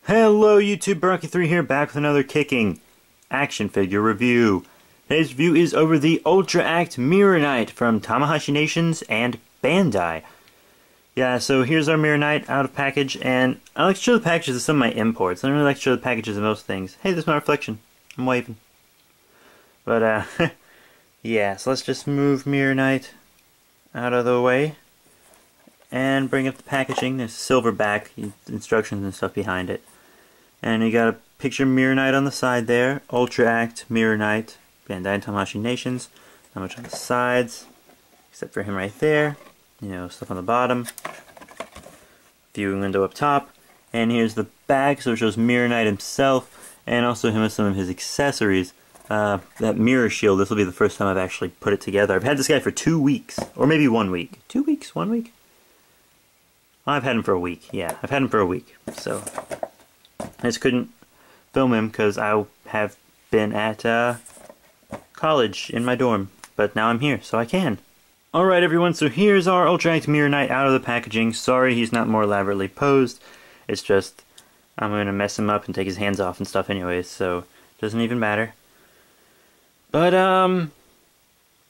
Hello YouTube, Baraki3 here, back with another kicking action figure review. Today's review is over the Ultra Act Mirror Knight from Tamahashi Nations and Bandai. Yeah, so here's our Mirror Knight out of package, and I like to show the packages of some of my imports. I don't really like to show the packages of most things. Hey, there's my reflection. I'm waving. But, yeah, so let's just move Mirror Knight out of the way and bring up the packaging. There's silver back, instructions and stuff behind it. And you got a picture of Mirror Knight on the side there. Ultra Act, Mirror Knight, Bandai and Tamahashi Nations. Not much on the sides, except for him right there. You know, stuff on the bottom. Viewing window up top. And here's the back, so it shows Mirror Knight himself, and also him with some of his accessories. That mirror shield, this will be the first time I've actually put it together. I've had this guy for 2 weeks, or maybe 1 week. 2 weeks? 1 week? Well, I've had him for a week. Yeah, I've had him for a week, so I just couldn't film him because I have been at college in my dorm, but now I'm here, so I can. Alright everyone, so here's our Ultra Act Mirror Knight out of the packaging. Sorry he's not more elaborately posed, it's just I'm going to mess him up and take his hands off and stuff anyways, so it doesn't even matter. But,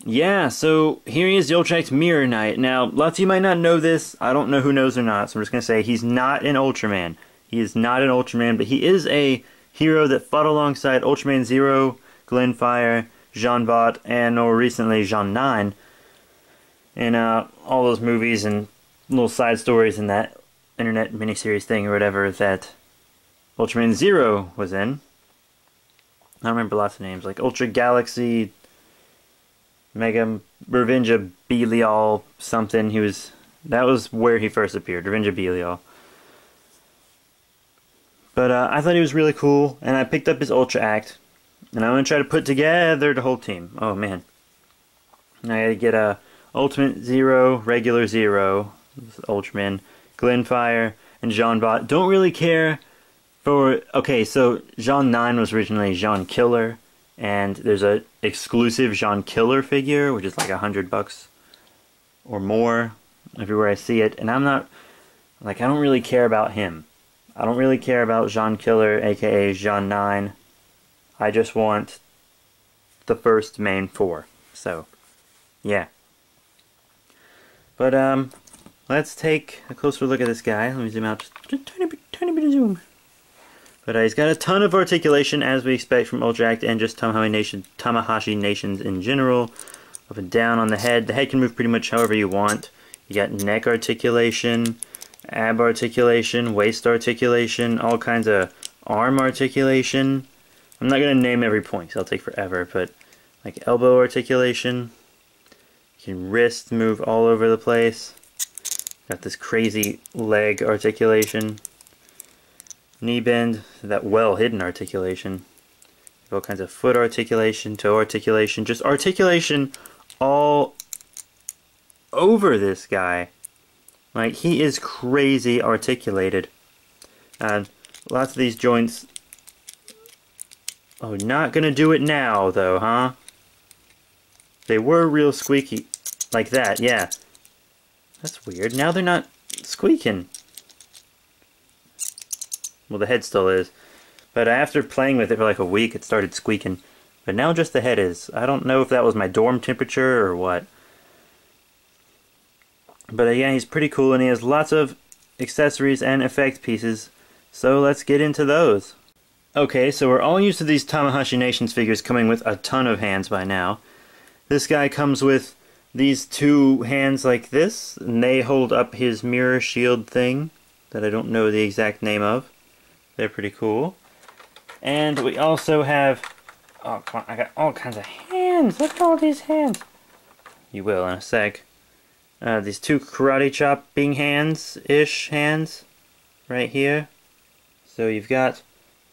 yeah, so here he is, the Ultra Act Mirror Knight. Now, lots of you might not know this. I don't know who knows or not, so I'm just going to say he's not an Ultraman. He is not an Ultraman, but he is a hero that fought alongside Ultraman Zero, Glenfire, Jean Bot, and more recently Jean 9 in all those movies and little side stories in that internet miniseries thing or whatever that Ultraman Zero was in. I don't remember lots of names, like Ultra Galaxy, Mega Revenge of Belial something. That was where he first appeared, Revenge of Belial. But I thought he was really cool, and I picked up his Ultra Act, and I'm going to try to put together the whole team. Oh man. I gotta get a Ultimate Zero, Regular Zero, Ultraman, Glenfire, and Jean Bot. Don't really care for... Okay, so Jean 9 was originally Jean Killer, and there's a exclusive Jean Killer figure, which is like $100 or more everywhere I see it, and I'm not... Like, I don't really care about him. I don't really care about Jean Killer, aka Jean 9. I just want the first main 4. So, yeah. But, let's take a closer look at this guy. Let me zoom out just a tiny bit of zoom. But he's got a ton of articulation, as we expect from Ultra Act and just Tamahashi Nations in general. Up and down on the head. The head can move pretty much however you want. You got neck articulation, ab articulation, waist articulation, all kinds of arm articulation. I'm not going to name every point because that'll take forever, but like elbow articulation. You can wrist move all over the place. Got this crazy leg articulation. Knee bend, that well-hidden articulation. All kinds of foot articulation, toe articulation, just articulation all over this guy. Like, he is crazy articulated. And lots of these joints... Oh, not gonna do it now, though, huh? They were real squeaky. Like that, yeah. That's weird. Now they're not squeaking. Well, the head still is. But after playing with it for like a week, it started squeaking. But now just the head is. I don't know if that was my dorm temperature or what. But yeah, he's pretty cool, and he has lots of accessories and effect pieces. So let's get into those. Okay, so we're all used to these Tamahashi Nations figures coming with a ton of hands by now. This guy comes with these 2 hands like this, and they hold up his mirror shield thing that I don't know the exact name of. They're pretty cool. And we also have... Oh, come on, I got all kinds of hands! Look at all these hands! You will in a sec. These 2 karate chopping hands-ish hands right here. So you've got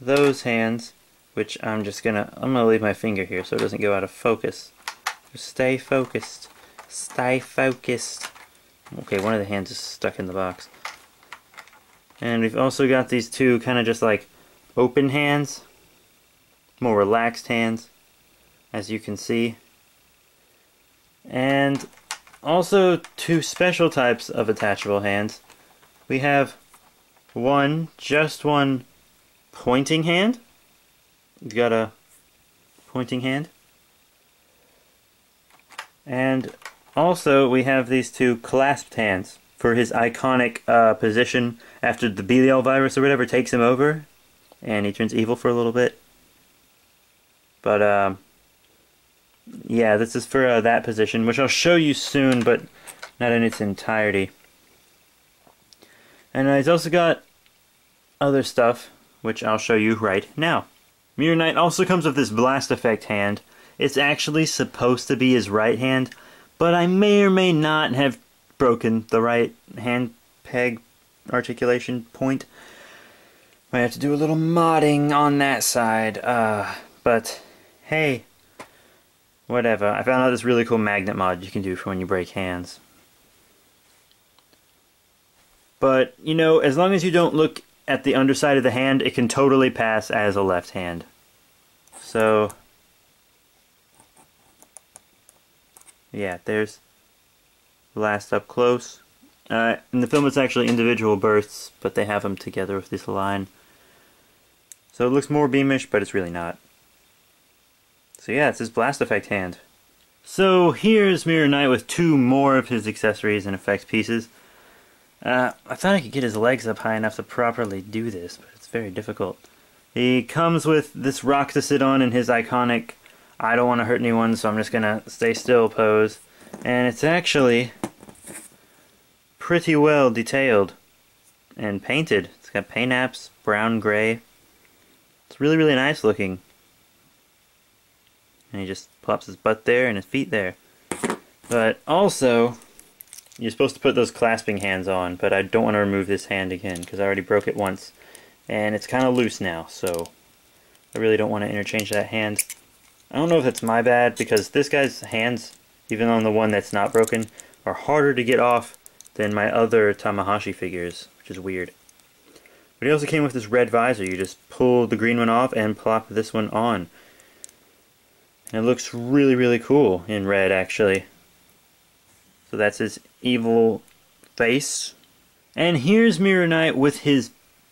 those hands, which I'm gonna leave my finger here so it doesn't go out of focus. Just stay focused. Stay focused. Okay, one of the hands is stuck in the box. And we've also got these 2 kind of just like open hands. More relaxed hands, as you can see. And also 2 special types of attachable hands. We have just one pointing hand. He's got a pointing hand. And also we have these two clasped hands for his iconic position after the Belial virus or whatever takes him over and he turns evil for a little bit. But yeah, this is for that position, which I'll show you soon, but not in its entirety. And he's also got other stuff, which I'll show you right now. Mirror Knight also comes with this blast effect hand. It's actually supposed to be his right hand, but I may or may not have broken the right hand peg articulation point. Might have to do a little modding on that side, but hey, whatever. I found out this really cool magnet mod you can do for when you break hands. But, you know, as long as you don't look at the underside of the hand, it can totally pass as a left hand. So, yeah, there's the last up close. In the film it's actually individual bursts, but they have them together with this line. So it looks more beamish, but it's really not. So yeah, it's his blast effect hand. So here's Mirror Knight with two more of his accessories and effects pieces. I thought I could get his legs up high enough to properly do this, but it's very difficult. He comes with this rock to sit on in his iconic I don't want to hurt anyone, so I'm just gonna stay still pose. And it's actually pretty well detailed and painted. It's got paint apps, brown, gray. It's really, really nice looking. And he just plops his butt there and his feet there. But also, you're supposed to put those clasping hands on, but I don't want to remove this hand again because I already broke it once. And it's kind of loose now, so I really don't want to interchange that hand. I don't know if it's my bad, because this guy's hands, even on the one that's not broken, are harder to get off than my other Tamahashi figures, which is weird. But he also came with this red visor. You just pull the green one off and plop this one on. And it looks really, really cool in red, actually. So that's his evil face. And here's Mirror Knight with his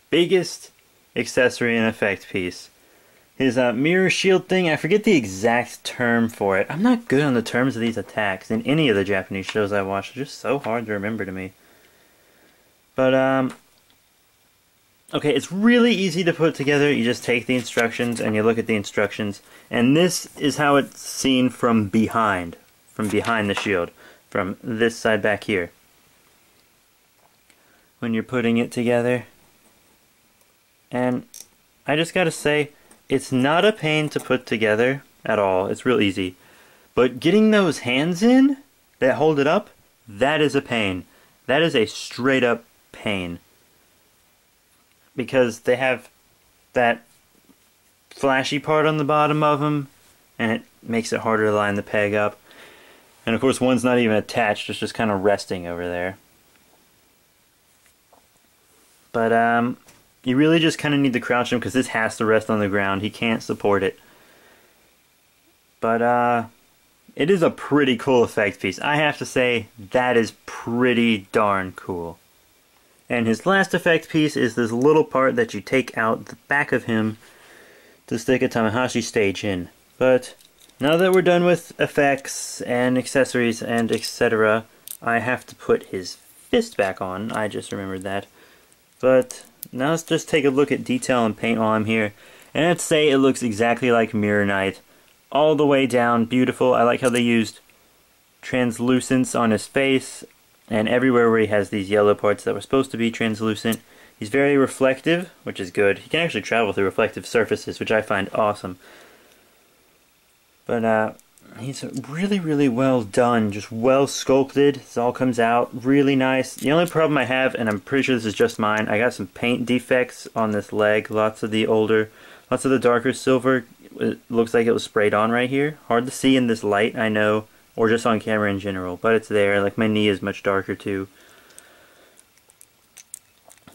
biggest accessory and effect piece. His mirror shield thing, I forget the exact term for it. I'm not good on the terms of these attacks in any of the Japanese shows I watch. They're just so hard to remember to me. But, okay, it's really easy to put together. You just take the instructions and you look at the instructions. And this is how it's seen from behind the shield. From this side back here. When you're putting it together. And I just gotta say, it's not a pain to put together at all. It's real easy. But getting those hands in that hold it up, that is a pain. That is a straight up pain. Because they have that flashy part on the bottom of them, and it makes it harder to line the peg up. And of course one's not even attached, it's just kind of resting over there. But you really just kind of need to crouch him because this has to rest on the ground. He can't support it. But it is a pretty cool effect piece. I have to say that is pretty darn cool. And his last effect piece is this little part that you take out the back of him to stick a Tamahashi stage in. But now that we're done with effects and accessories and etc., I have to put his fist back on. I just remembered that. But now let's just take a look at detail and paint while I'm here. And I'd say it looks exactly like Mirror Knight. All the way down, beautiful. I like how they used translucence on his face and everywhere where he has these yellow parts that were supposed to be translucent. He's very reflective, which is good. He can actually travel through reflective surfaces, which I find awesome. But he's really, really well done, just well sculpted. This all comes out really nice. The only problem I have, and I'm pretty sure this is just mine, I got some paint defects on this leg. Lots of the darker silver, it looks like it was sprayed on right here. Hard to see in this light, I know, or just on camera in general, but it's there. Like my knee is much darker too.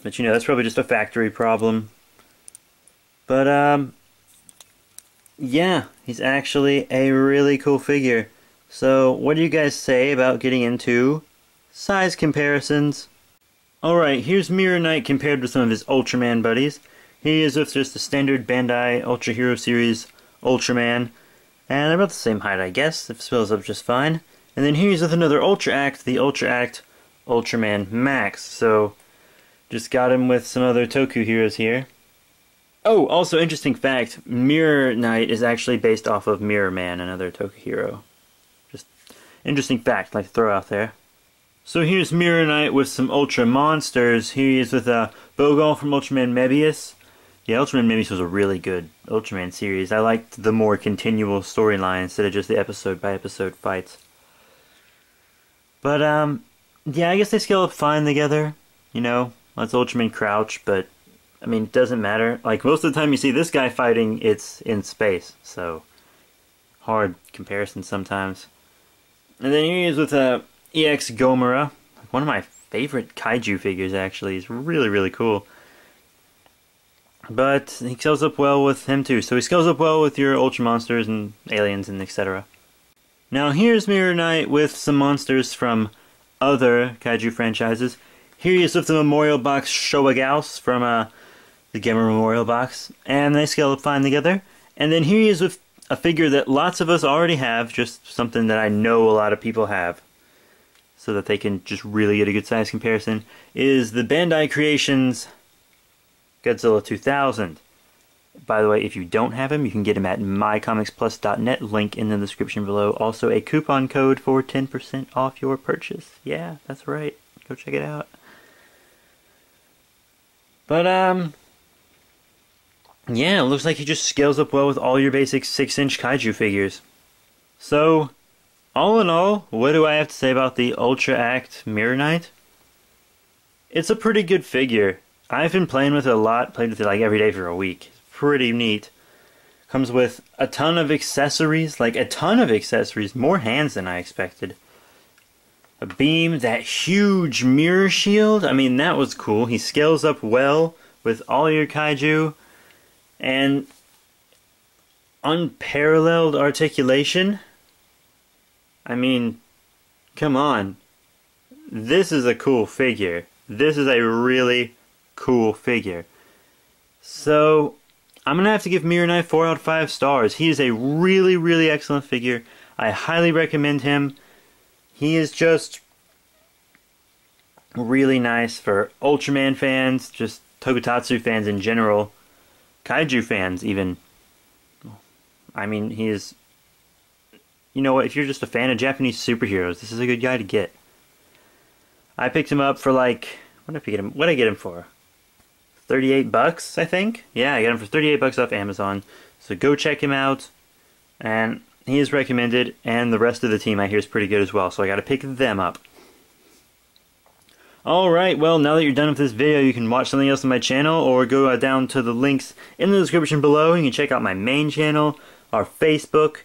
But you know, that's probably just a factory problem. But yeah, he's actually a really cool figure. So what do you guys say about getting into size comparisons? Alright, here's Mirror Knight compared with some of his Ultraman buddies. He is with just the standard Bandai Ultra Hero Series Ultraman, and they're about the same height, I guess. It fills up just fine. And then he's with another Ultra Act, the Ultra Act Ultraman Max. So, just got him with some other Toku heroes here. Oh, also interesting fact, Mirror Knight is actually based off of Mirror Man, another Toku hero. Just interesting fact I'd like to throw out there. So here's Mirror Knight with some Ultra Monsters. Here he is with Bogal from Ultraman Mebius. Yeah, Ultraman Mebius was a really good Ultraman series. I liked the more continual storyline instead of just the episode-by-episode fights. But, yeah, I guess they scale up fine together. You know, that's Ultraman Crouch, but I mean, it doesn't matter. Like, most of the time you see this guy fighting, it's in space. So, hard comparison sometimes. And then here he is with EX Gomora. One of my favorite kaiju figures, actually. He's really, really cool. But he scales up well with him, too. So he scales up well with your Ultra Monsters and aliens and etc. Now, here's Mirror Knight with some monsters from other kaiju franchises. Here he is with the Memorial Box Showa Gauss from the Gamera Memorial Box, and they scale up fine together. And then here he is with a figure that lots of us already have, just something that I know a lot of people have, so that they can just really get a good size comparison, is the Bandai Creations Godzilla 2000. By the way, if you don't have him, you can get him at mycomicsplus.net, link in the description below. Also a coupon code for 10% off your purchase. Yeah, that's right. Go check it out. But, yeah, it looks like he just scales up well with all your basic 6-inch kaiju figures. So, all in all, what do I have to say about the Ultra Act Mirror Knight? It's a pretty good figure. I've been playing with it a lot, played with it like every day for a week. It's pretty neat. Comes with a ton of accessories, like a ton of accessories, more hands than I expected. A beam, that huge mirror shield, I mean, that was cool. He scales up well with all your kaiju. And unparalleled articulation. I mean, come on. This is a cool figure. This is a really cool figure. So, I'm going to have to give Mirror Knight 4 out of 5 stars. He is a really, really excellent figure. I highly recommend him. He is just really nice for Ultraman fans, just Tokusatsu fans in general. Kaiju fans, even. I mean, he is... You know what, if you're just a fan of Japanese superheroes, this is a good guy to get. I picked him up for like... What did I get him for? 38 bucks, I think? Yeah, I got him for 38 bucks off Amazon. So go check him out. And he is recommended, and the rest of the team I hear is pretty good as well, so I gotta pick them up. Alright, well, now that you're done with this video, you can watch something else on my channel, or go down to the links in the description below. You can check out my main channel, our Facebook,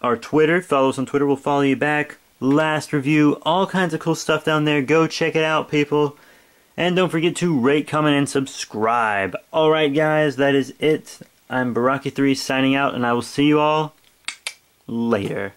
our Twitter. Follow us on Twitter, we'll follow you back. Last review, all kinds of cool stuff down there. Go check it out, people. And don't forget to rate, comment, and subscribe. Alright, guys, that is it. I'm Baraki3 signing out, and I will see you all later.